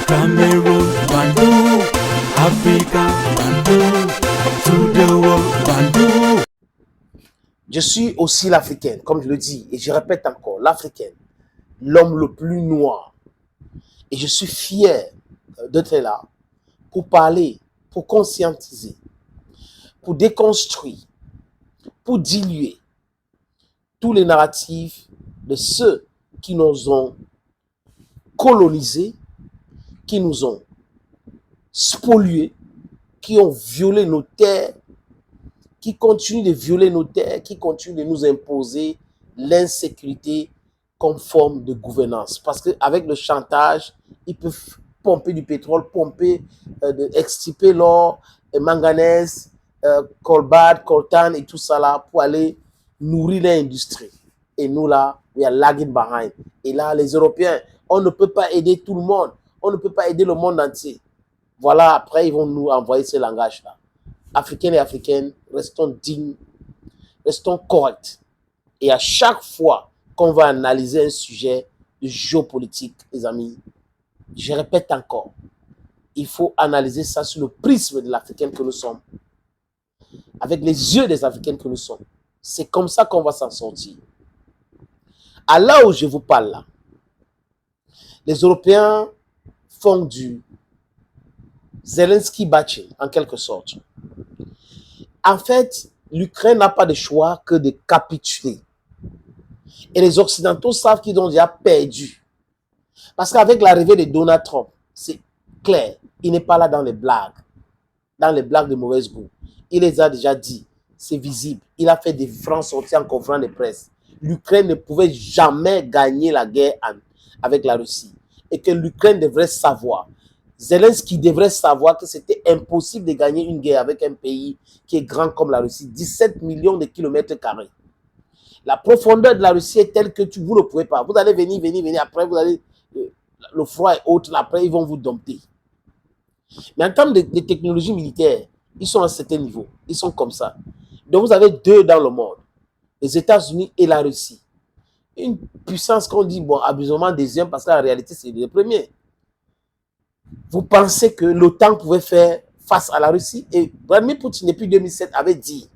Cameroon, Bandung, Africa, Bandung, to the world, Bandung. Je suis aussi l'Africaine, comme je le dis, et je répète encore, l'Africaine, l'homme le plus noir. Et je suis fier d'être là pour parler, pour conscientiser, pour déconstruire, pour diluer tous les narratifs de ceux qui nous ont colonisés, qui nous ont spoliés, qui ont violé nos terres, qui continuent de violer nos terres, qui continuent de nous imposer l'insécurité comme forme de gouvernance. Parce qu'avec le chantage, ils peuvent pomper du pétrole, extirper l'or, manganèse, cobalt, coltan et tout ça là pour aller nourrir l'industrie. Et nous là, we are lagging behind. Et là, les Européens, on ne peut pas aider tout le monde. On ne peut pas aider le monde entier. Voilà, après, ils vont nous envoyer ce langage-là. Africaines et Africaines, restons dignes, restons corrects. Et à chaque fois qu'on va analyser un sujet de géopolitique, les amis, je répète encore, il faut analyser ça sur le prisme de l'Africaine que nous sommes, avec les yeux des Africaines que nous sommes. C'est comme ça qu'on va s'en sortir. À là où je vous parle là, les Européens font du Zelensky batching, en quelque sorte. En fait, l'Ukraine n'a pas de choix que de capituler. Et les Occidentaux savent qu'ils ont déjà perdu. Parce qu'avec l'arrivée de Donald Trump, c'est clair, il n'est pas là dans les blagues de mauvaise goût. Il les a déjà dit, c'est visible. Il a fait des francs sorties en conférence de presse. L'Ukraine ne pouvait jamais gagner la guerre avec la Russie. Et que l'Ukraine devrait savoir, Zelensky devrait savoir que c'était impossible de gagner une guerre avec un pays qui est grand comme la Russie. 17 millions de kilomètres carrés. La profondeur de la Russie est telle que vous ne pouvez pas. Vous allez venir. Après, vous allez, le froid est haut. Après, ils vont vous dompter. Mais en termes de technologie militaire, ils sont à un certain niveau. Ils sont comme ça. Donc, vous avez deux dans le monde. Les États-Unis et la Russie. Une puissance qu'on dit, bon, abusivement deuxième, parce qu'en réalité, c'est le premier. Vous pensez que l'OTAN pouvait faire face à la Russie? Et Vladimir Poutine, depuis 2007, avait dit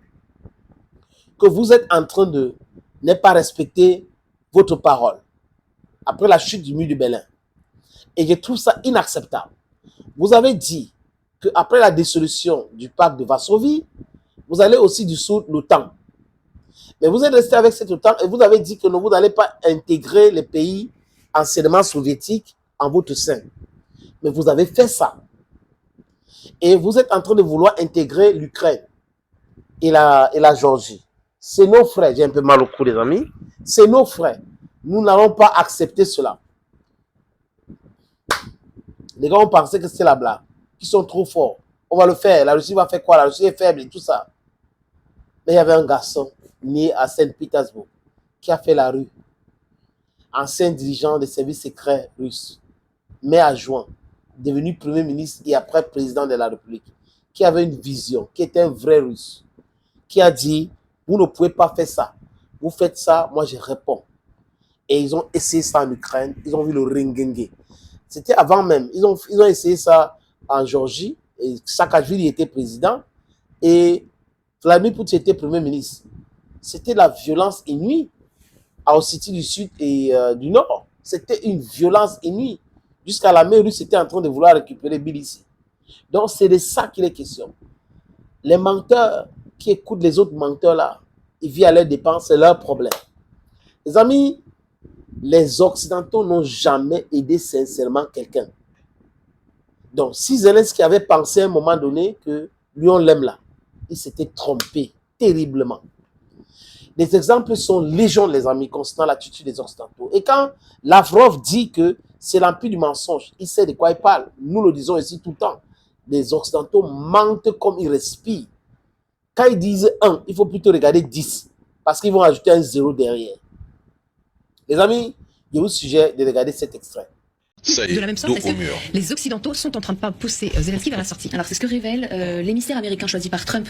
que vous êtes en train de ne pas respecter votre parole après la chute du mur de Berlin. Et je trouve ça inacceptable. Vous avez dit qu'après la dissolution du pacte de Varsovie, vous allez aussi dissoudre l'OTAN. Mais vous êtes resté avec cette OTAN et vous avez dit que vous n'allez pas intégrer les pays anciennement soviétiques en votre sein. Mais vous avez fait ça. Et vous êtes en train de vouloir intégrer l'Ukraine et la Géorgie. C'est nos frères. J'ai un peu mal au cou, les amis. C'est nos frères. Nous n'allons pas accepter cela. Les gars ont pensé que c'était la blague. Ils sont trop forts. On va le faire. La Russie va faire quoi? La Russie est faible et tout ça. Mais il y avait un garçon né à Saint-Pétersbourg qui a fait la rue. Ancien dirigeant des services secrets russes. Mai adjoint. Devenu Premier ministre et après président de la République. Qui avait une vision. Qui était un vrai russe. Qui a dit, vous ne pouvez pas faire ça. Vous faites ça, moi je réponds. Et ils ont essayé ça en Ukraine. Ils ont vu le ringenge. C'était avant même. Ils ont essayé ça en Géorgie. Et Saakashvili était président. Et Vladimir Poutine était Premier ministre. C'était la violence inouïe. À Ossétie du Sud et du Nord. C'était une violence inouïe. Jusqu'à la mer russe était en train de vouloir récupérer Tbilissi. Donc c'est de ça qu'il est question. Les menteurs qui écoutent les autres menteurs là, ils vivent à leurs dépenses, c'est leur problème. Les amis, les Occidentaux n'ont jamais aidé sincèrement quelqu'un. Donc, si Zelensky avait pensé à un moment donné que lui, on l'aime là, il s'était trompé terriblement. Les exemples sont légion, les amis, concernant l'attitude des Occidentaux. Et quand Lavrov dit que c'est l'empire du mensonge, il sait de quoi il parle. Nous le disons ici tout le temps. Les Occidentaux mentent comme ils respirent. Quand ils disent 1, il faut plutôt regarder 10. Parce qu'ils vont ajouter un 0 derrière. Les amis, je vous suggère de regarder cet extrait. Ça y de est, la même sorte, dos est-ce au que mur. les Occidentaux sont en train de pousser Zelensky vers la sortie? Alors c'est ce que révèle l'émissaire américain choisi par Trump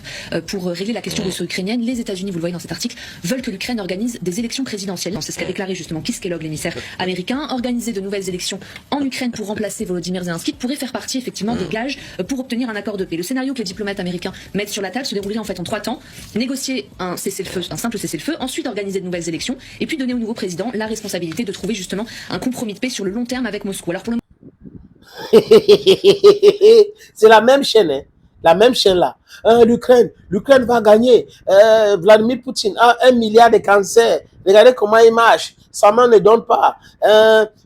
pour régler la question russo-ukrainienne. Les États-Unis, vous le voyez dans cet article, veulent que l'Ukraine organise des élections présidentielles. C'est ce qu'a déclaré justement Keith Kellogg, l'émissaire américain. Organiser de nouvelles élections en Ukraine pour remplacer Volodymyr Zelensky pourrait faire partie effectivement des gages pour obtenir un accord de paix. Le scénario que les diplomates américains mettent sur la table se déroulerait en fait en 3 temps. Négocier un cessez-le-feu, un simple cessez-le-feu, ensuite organiser de nouvelles élections et puis donner au nouveau président la responsabilité de trouver justement un compromis de paix sur le long terme avec Moscou. Alors pour le C'est la même chaîne, hein? La même chaîne là. L'Ukraine va gagner. Vladimir Poutine a 1 milliard de cancers. Regardez comment il marche. Sa main ne donne pas.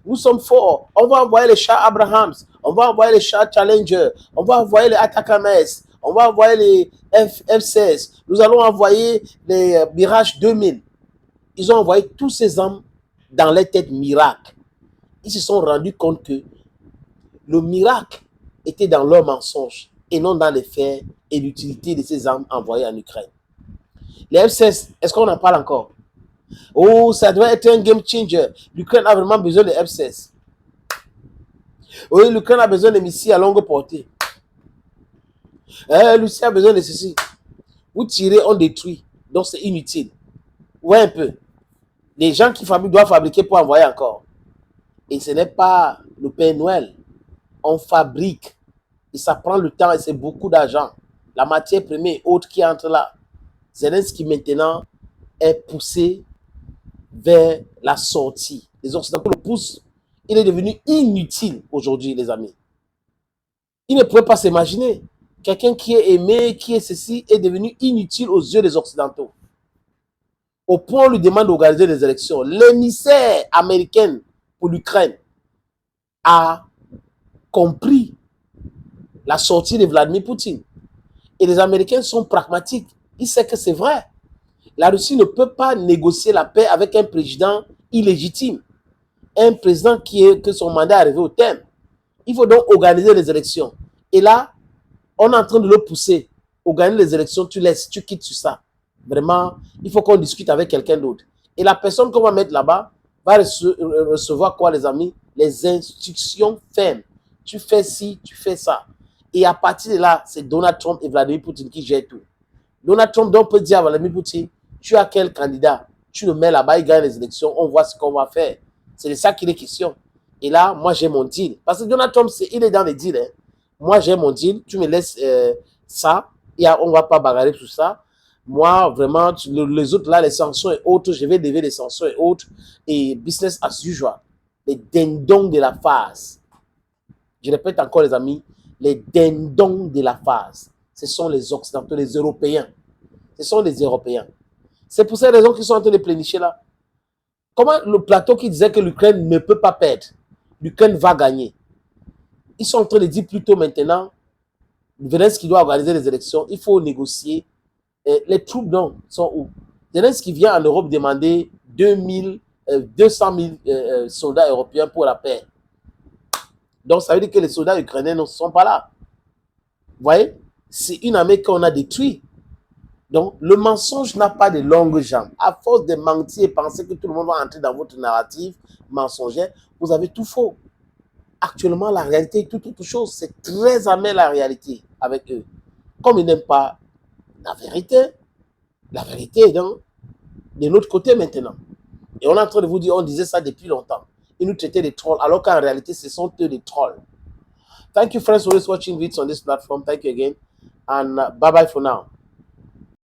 Nous sommes forts. On va envoyer les chars Abrahams. On va envoyer les chars Challenger. On va envoyer les Atacams. On va envoyer les F-16. Nous allons envoyer les Mirage 2000. Ils ont envoyé tous ces hommes dans les têtes miracles. Ils se sont rendus compte que le miracle était dans leur mensonge et non dans les faits et l'utilité de ces armes envoyées en Ukraine. Les F-16, est-ce qu'on en parle encore? Oh, ça doit être un game changer. L'Ukraine a vraiment besoin de F-16. Oui, l'Ukraine a besoin de missiles à longue portée. Russie a besoin de ceci. Vous tirez, on détruit. Donc c'est inutile. Ouais, un peu. Les gens qui fabriquent doivent fabriquer pour envoyer encore. Et ce n'est pas le Père Noël. On fabrique. Et ça prend le temps et c'est beaucoup d'argent. La matière première et autre qui entre là. Zelensky maintenant est poussé vers la sortie. Les Occidentaux le poussent. Il est devenu inutile aujourd'hui, les amis. Il ne pouvait pas s'imaginer. Quelqu'un qui est aimé, qui est ceci, est devenu inutile aux yeux des Occidentaux. Au point où on lui demande d'organiser des élections. L'émissaire américain pour l'Ukraine a compris la sortie de Vladimir Poutine. Et les Américains sont pragmatiques. Ils savent que c'est vrai. La Russie ne peut pas négocier la paix avec un président illégitime. Un président que son mandat est arrivé au terme. Il faut donc organiser les élections. Et là, on est en train de le pousser. Organiser les élections, tu laisses, tu quittes sur ça. Vraiment, il faut qu'on discute avec quelqu'un d'autre. Et la personne qu'on va mettre là-bas va recevoir quoi, les amis? Les instructions fermes. Tu fais ci, tu fais ça. Et à partir de là, c'est Donald Trump et Vladimir Poutine qui gèrent tout. Donald Trump donc peut dire à Vladimir Poutine, tu as quel candidat? Tu le mets là-bas, il gagne les élections, on voit ce qu'on va faire. C'est de ça qu'il est question. Et là, moi, j'ai mon deal. Parce que Donald Trump, il est dans les deals. Hein. Moi, j'ai mon deal. Tu me laisses ça. Et on ne va pas bagarrer tout ça. Moi, vraiment, les autres, là, les sanctions et autres, je vais lever les sanctions et autres. Et business as usual. Les dindons de la phase. Je répète encore, les amis, les dindons de la phase. Ce sont les Occidentaux, les Européens. Ce sont les Européens. C'est pour ces raisons qu'ils sont en train de plénicher là. Comment le plateau qui disait que l'Ukraine ne peut pas perdre, l'Ukraine va gagner. Ils sont en train de dire plutôt maintenant, Zelensky doit organiser les élections, il faut négocier. Les troupes, non, sont où? Zelensky vient en Europe demander 200 000 soldats européens pour la paix. Donc ça veut dire que les soldats ukrainiens ne sont pas là. Vous voyez? C'est une armée qu'on a détruite. Donc, le mensonge n'a pas de longues jambes. À force de mentir et penser que tout le monde va entrer dans votre narrative mensongère, vous avez tout faux. Actuellement, la réalité est toute autre chose. C'est très amer la réalité avec eux. Comme ils n'aiment pas la vérité est de notre côté maintenant. Et on est en train de vous dire, on disait ça depuis longtemps. Ils nous traitaient de trolls, alors qu'en réalité, ce sont eux des trolls. Thank you, friends, for always watching videos on this platform. Thank you again. And bye-bye for now.